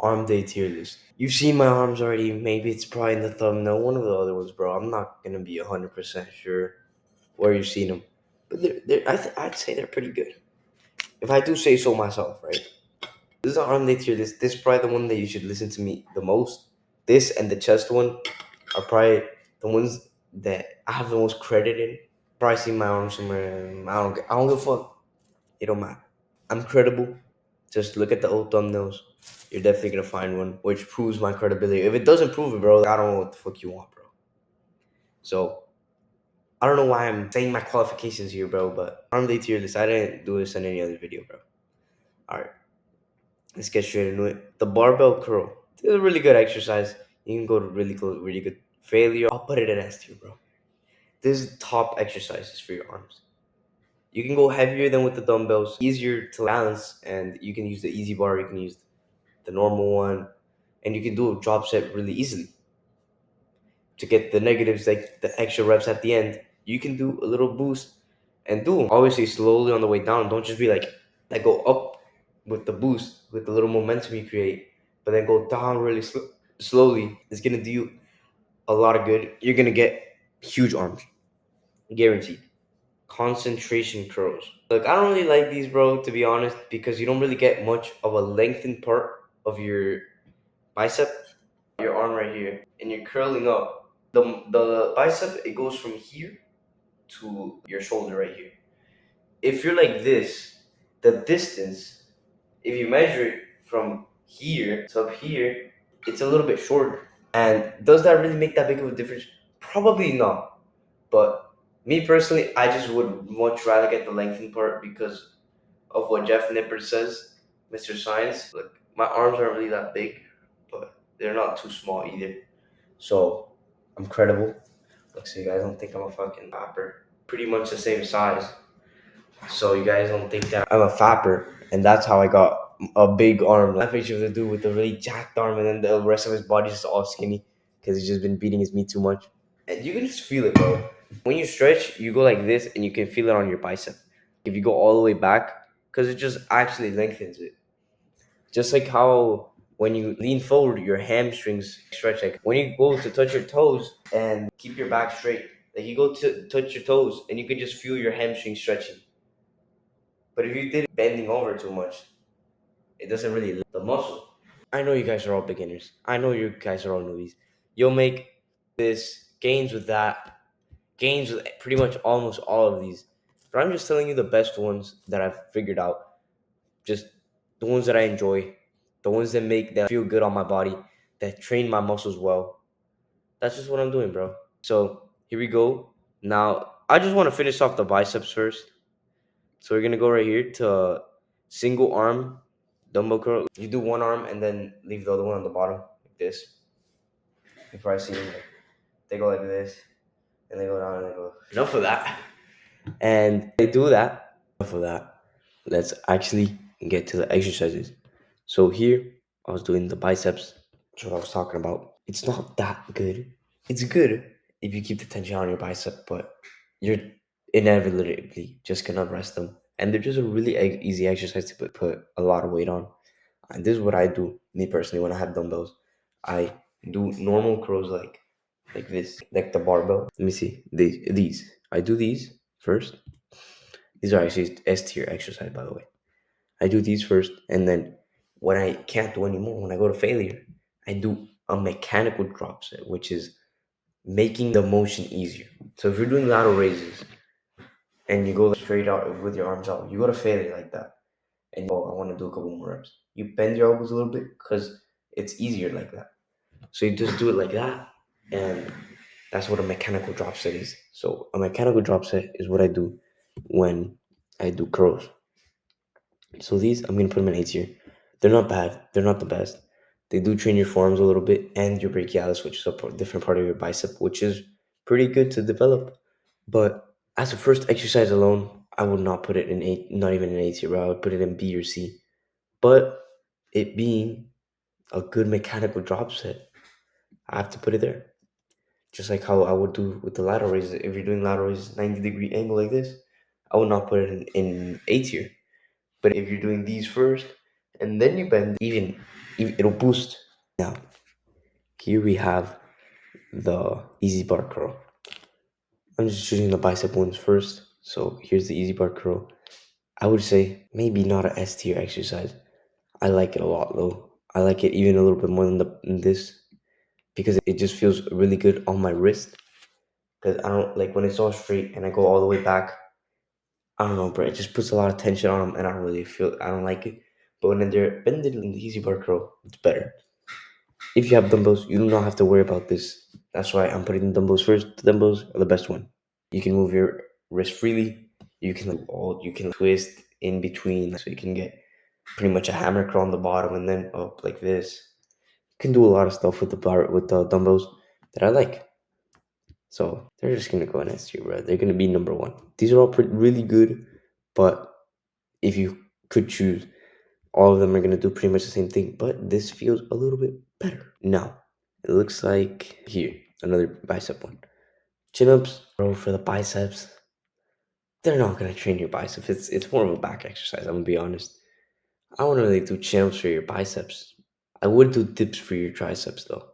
Arm day tier list. You've seen my arms already. Maybe it's probably in the thumbnail. One of the other ones, bro. I'm not gonna be 100% sure where you've seen them, but I'd say they're pretty good. If I do say so myself, right? This is an arm day tier list. This is probably the one that you should listen to me the most. This and the chest one are probably the ones that I have the most credit in. Probably see my arm somewhere. I don't give a fuck. It don't matter. I'm credible. Just look at the old thumbnails. You're definitely gonna find one which proves my credibility. If it doesn't prove it, bro, I don't know what the fuck you want, bro. So I don't know why I'm saying my qualifications here, bro, but arm day tier list. I didn't do this in any other video, bro. Alright, let's get straight into it. The barbell curl. It's a really good exercise. You can go to really good. Failure, I'll put it in S tier, bro. This is top exercises for your arms. You can go heavier than with the dumbbells, easier to balance, and you can use the easy bar, you can use the normal one, and you can do a drop set really easily. To get the negatives, like the extra reps at the end, you can do a little boost and do them. Obviously, slowly on the way down. Don't just be like go up with the boost, with the little momentum you create, but then go down really slowly. It's gonna do you a lot of good. You're gonna get huge arms, guaranteed. Concentration curls. Look, I don't really like these, bro, to be honest, because you don't really get much of a lengthened part of your bicep, your arm right here, and you're curling up. The bicep, it goes from here to your shoulder right here. If you're like this, the distance, if you measure it from here to up here, it's a little bit shorter. And does that really make that big of a difference? Probably not. But me personally, I just would much rather get the lengthened part because of what Jeff Nippert says, Mr. Science. Look, my arms aren't really that big, but they're not too small either. So I'm credible. Look, so you guys don't think I'm a fucking fapper. Pretty much the same size. So you guys don't think that I'm a fapper, and that's how I got a big arm. That picture of the dude with the really jacked arm, and then the rest of his body's just all skinny because he's just been beating his meat too much. And you can just feel it, bro. When you stretch, you go like this, and you can feel it on your bicep. If you go all the way back, because it just actually lengthens it. Just like how when you lean forward, your hamstrings stretch. Like when you go to touch your toes and keep your back straight, like you go to touch your toes, and you can just feel your hamstrings stretching. But if you did it bending over too much, it doesn't really lift the muscle. I know you guys are all beginners. I know you guys are all newbies. You'll make this gains with that, gains with pretty much almost all of these. But I'm just telling you the best ones that I've figured out. Just the ones that I enjoy, the ones that make that feel good on my body, that train my muscles well. That's just what I'm doing, bro. So here we go. Now I just want to finish off the biceps first. So we're gonna go right here to single arm dumbbell curl. You do one arm and then leave the other one on the bottom like this. You've probably seen them. Like, they go like this and they go down and they go. Enough of that. And they do that. Enough of that. Let's actually get to the exercises. So here I was doing the biceps. That's what I was talking about. It's not that good. It's good if you keep the tension on your bicep, but you're inevitably just gonna rest them. And they're just a really easy exercise to put a lot of weight on. And this is what I do, me personally, when I have dumbbells. I do normal curls like this, like the barbell. Let me see. These. I do these first. These are actually S tier exercise, by the way. I do these first, and then when I can't do anymore, when I go to failure, I do a mechanical drop set, which is making the motion easier. So if you're doing lateral raises and you go straight out with your arms out, you go to failure like that, and I want to do a couple more reps. You bend your elbows a little bit because it's easier like that. So you just do it like that, and that's what a mechanical drop set is. So a mechanical drop set is what I do when I do curls. So these, I'm gonna put them in A tier. They're not bad. They're not the best. They do train your forearms a little bit and your brachialis, which is a different part of your bicep, which is pretty good to develop. But as a first exercise alone, I would not put it in A, not even in A tier, bro. I would put it in B or C. But it being a good mechanical drop set, I have to put it there. Just like how I would do with the lateral raises. If you're doing lateral raises 90-degree angle like this, I would not put it in A tier. But if you're doing these first and then you bend, even it'll boost. Now, here we have the easy bar curl. I'm just choosing the bicep ones first. So here's the easy bar curl. I would say maybe not a S tier exercise. I like it a lot though. I like it even a little bit more than this because it just feels really good on my wrist. Because I don't like when it's all straight and I go all the way back. I don't know, bro. It just puts a lot of tension on them, and I don't like it. But when they're bended in the easy bar curl, it's better. If you have dumbbells, you do not have to worry about this. That's why I'm putting the dumbbells first. The dumbbells are the best one. You can move your wrist freely. You can twist in between, so you can get pretty much a hammer curl on the bottom and then up like this. You can do a lot of stuff with the dumbbells that I like. So they're just gonna go in S tier, bro. They're gonna be number one. These are all really good, but if you could choose, all of them are gonna do pretty much the same thing. But this feels a little bit better. Now it looks like here another bicep one. Chin ups, bro. For the biceps, they're not gonna train your biceps. It's more of a back exercise. I'm gonna be honest. I wouldn't really do chin ups for your biceps. I would do dips for your triceps though,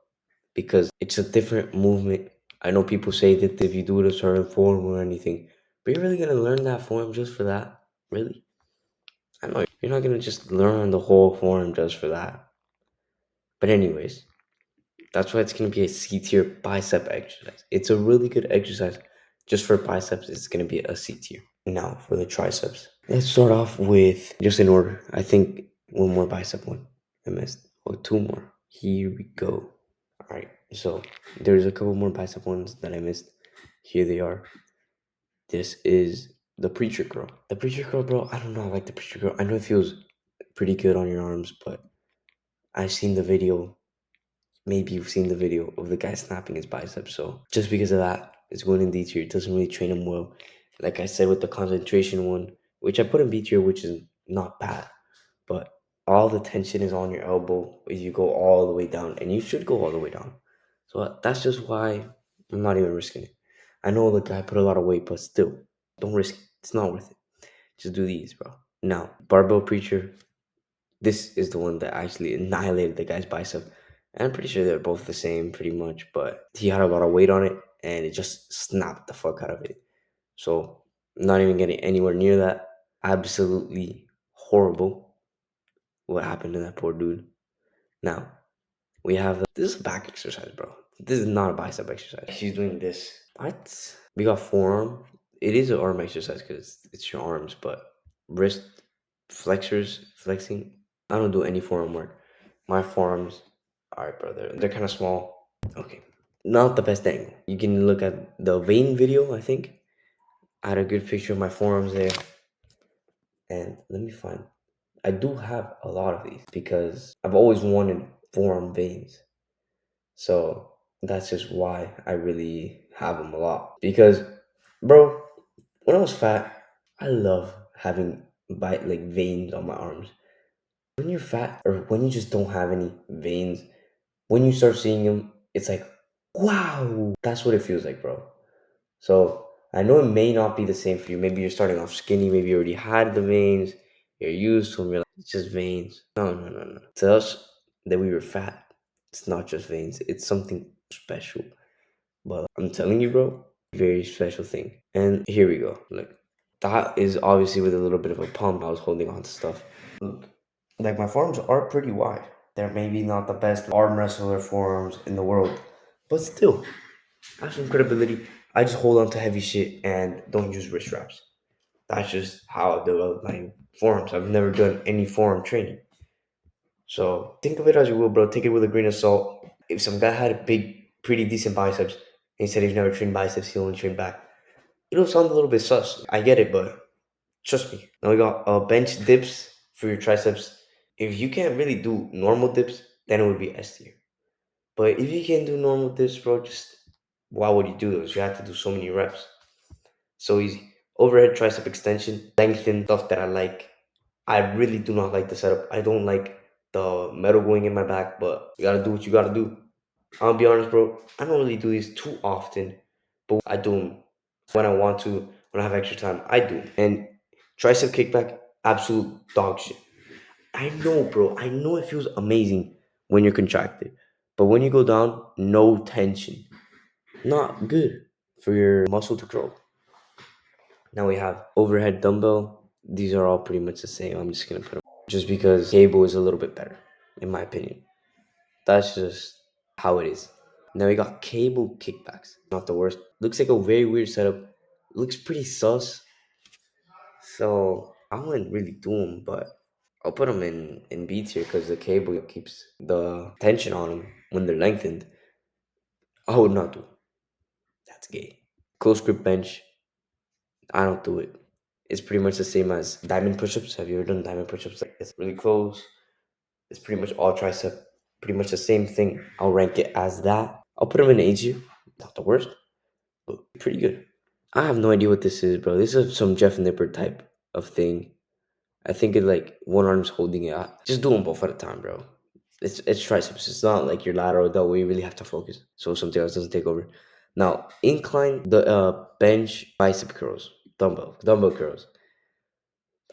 because it's a different movement. I know people say that if you do it a certain form or anything, but you're really gonna learn that form just for that? Really? I know you're not gonna just learn the whole form just for that. But anyways, that's why it's gonna be a C tier bicep exercise. It's a really good exercise. Just for biceps, it's gonna be a C tier. Now for the triceps. Let's start off with just in order. I think one more bicep one. I missed. Oh, two more. Here we go. Alright, so there's a couple more bicep ones that I missed. Here they are. This is the preacher curl. The preacher curl, bro, I don't know. I like the preacher curl. I know it feels pretty good on your arms, but I've seen the video. Maybe you've seen the video of the guy snapping his biceps. So just because of that, it's going in D tier. It doesn't really train him well. Like I said with the concentration one, which I put in B tier, which is not bad, but all the tension is on your elbow if you go all the way down, and you should go all the way down. So that's just why I'm not even risking it. I know the guy put a lot of weight, but still, don't risk it. It's not worth it. Just do these, bro. Now, barbell preacher. This is the one that actually annihilated the guy's bicep. And I'm pretty sure they're both the same, pretty much, but he had a lot of weight on it, and it just snapped the fuck out of it. So, not even getting anywhere near that. Absolutely horrible what happened to that poor dude. Now, we have this is a back exercise, bro. This is not a bicep exercise. He's doing this. What? We got forearm. It is an arm exercise because it's your arms, but wrist flexors, flexing. I don't do any forearm work. My forearms, all right, brother. They're kind of small. Okay, not the best angle. You can look at the vein video. I think I had a good picture of my forearms there. And let me find. I do have a lot of these because I've always wanted forearm veins. So that's just why I really have them a lot. Because, bro, when I was fat, I love having like veins on my arms. When you're fat or when you just don't have any veins, when you start seeing them, it's like, wow, that's what it feels like, bro. So I know it may not be the same for you. Maybe you're starting off skinny. Maybe you already had the veins. You're used to them. You're like, it's just veins. No, no, no, no. To us, that we were fat, it's not just veins. It's something special. But I'm telling you, bro, very special thing. And here we go. Look, that is obviously with a little bit of a pump. I was holding on to stuff. Look, like my forearms are pretty wide. They're maybe not the best arm wrestler forearms in the world, but still, I have some credibility. I just hold on to heavy shit and don't use wrist wraps. That's just how I develop my forearms. I've never done any forearm training. So think of it as you will, bro. Take it with a grain of salt. If some guy had a big, pretty decent biceps, and he said he's never trained biceps, he only trained back, it'll sound a little bit sus. I get it, but trust me. Now we got bench dips for your triceps. If you can't really do normal dips, then it would be S tier. But if you can do normal dips, bro, just why would you do those? You have to do so many reps. So easy. Overhead tricep extension, lengthen stuff that I like. I really do not like the setup. I don't like the metal going in my back, but you gotta do what you gotta do. I'll be honest, bro. I don't really do these too often, but I do them when I want to, when I have extra time. I do. And tricep kickback, absolute dog shit. I know, bro. I know it feels amazing, when you're contracted. But when you go down, no tension. Not good for your muscle to grow. Now we have overhead dumbbell. These are all pretty much the same. I'm just gonna put them just because cable is a little bit better, in my opinion. That's just how it is. Now we got cable kickbacks. Not the worst. Looks like a very weird setup. Looks pretty sus. So I wouldn't really do them, but I'll put them in B tier because the cable keeps the tension on them when they're lengthened. I would not do. That's gay. Close grip bench. I don't do it. It's pretty much the same as diamond push-ups. Have you ever done diamond push-ups? Like it's really close. It's pretty much all tricep. Pretty much the same thing. I'll rank it as that. I'll put them in A tier. Not the worst, but pretty good. I have no idea what this is, bro. This is some Jeff Nipper type of thing. I think it like one arm's holding it out. Just do them both at a time, bro. It's triceps. It's not like your lateral that way you really have to focus. So something else doesn't take over. Now incline the bench bicep curls, dumbbell curls.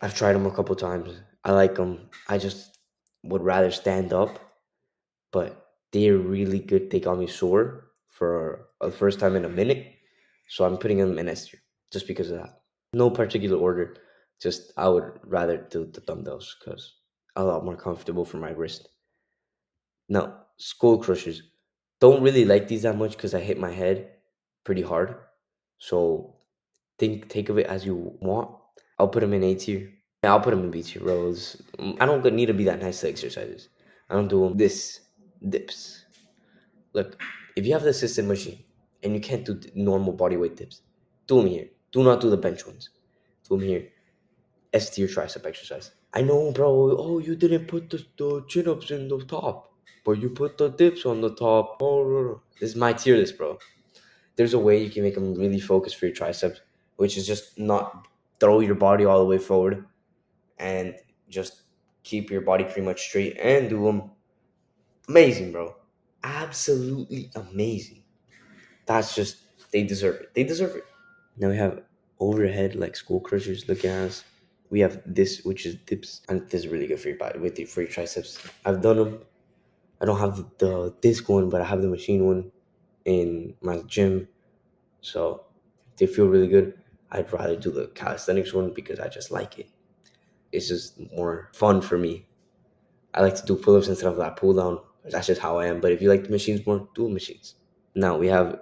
I've tried them a couple times. I like them. I just would rather stand up, but they're really good. They got me sore for the first time in a minute, so I'm putting them in S tier just because of that. No particular order. Just I would rather do the dumbbells because a lot more comfortable for my wrist. Now, skull crushers. Don't really like these that much because I hit my head pretty hard. So take of it as you want. I'll put them in A tier. Yeah, I'll put them in B tier, bros. I don't need to be that nice to exercises. I don't do them this dips. Look, if you have the assisted machine and you can't do normal body weight dips, do them here. Do not do the bench ones. Do them here. S tier tricep exercise. I know, bro. Oh, you didn't put the chin ups in the top, but you put the dips on the top. Oh, this is my tier list, bro. There's a way you can make them really focused for your triceps, which is just not throw your body all the way forward and just keep your body pretty much straight and do them. Amazing, bro. Absolutely amazing. That's just, they deserve it. They deserve it. Now we have overhead like school crushers looking at us. We have this, which is dips, and this is really good for your body with for your triceps. I've done them. I don't have the disc one, but I have the machine one in my gym, so they feel really good. I'd rather do the calisthenics one because I just like it. It's just more fun for me. I like to do pull-ups instead of that pull down. That's just how I am. But if you like the machines more, do the machines. Now we have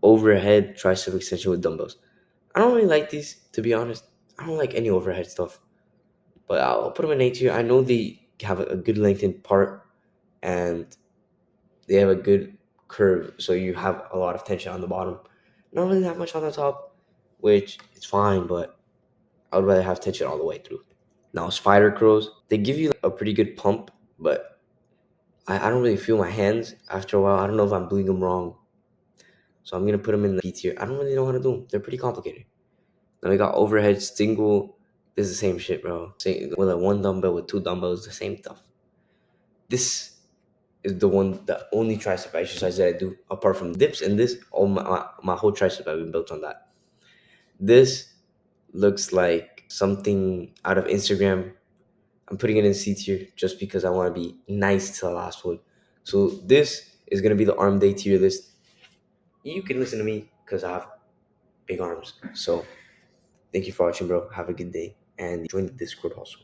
overhead tricep extension with dumbbells. I don't really like these, to be honest. I don't like any overhead stuff, but I'll put them in A tier. I know they have a good lengthened part and they have a good curve, so you have a lot of tension on the bottom. Not really that much on the top, which is fine, but I would rather have tension all the way through. Now, spider curls, they give you a pretty good pump, but I don't really feel my hands after a while. I don't know if I'm doing them wrong, so I'm gonna put them in the B tier. I don't really know how to do them. They're pretty complicated. Then we got overhead single. This is the same shit, bro. Same, with a one dumbbell with two dumbbells, the same stuff. This is the only tricep exercise that I do apart from dips, and this all my whole tricep I've been built on that. This looks like something out of Instagram. I'm putting it in C tier just because I want to be nice to the last one. So this is gonna be the arm day tier list. You can listen to me because I have big arms. So thank you for watching, bro. Have a good day and join the Discord also.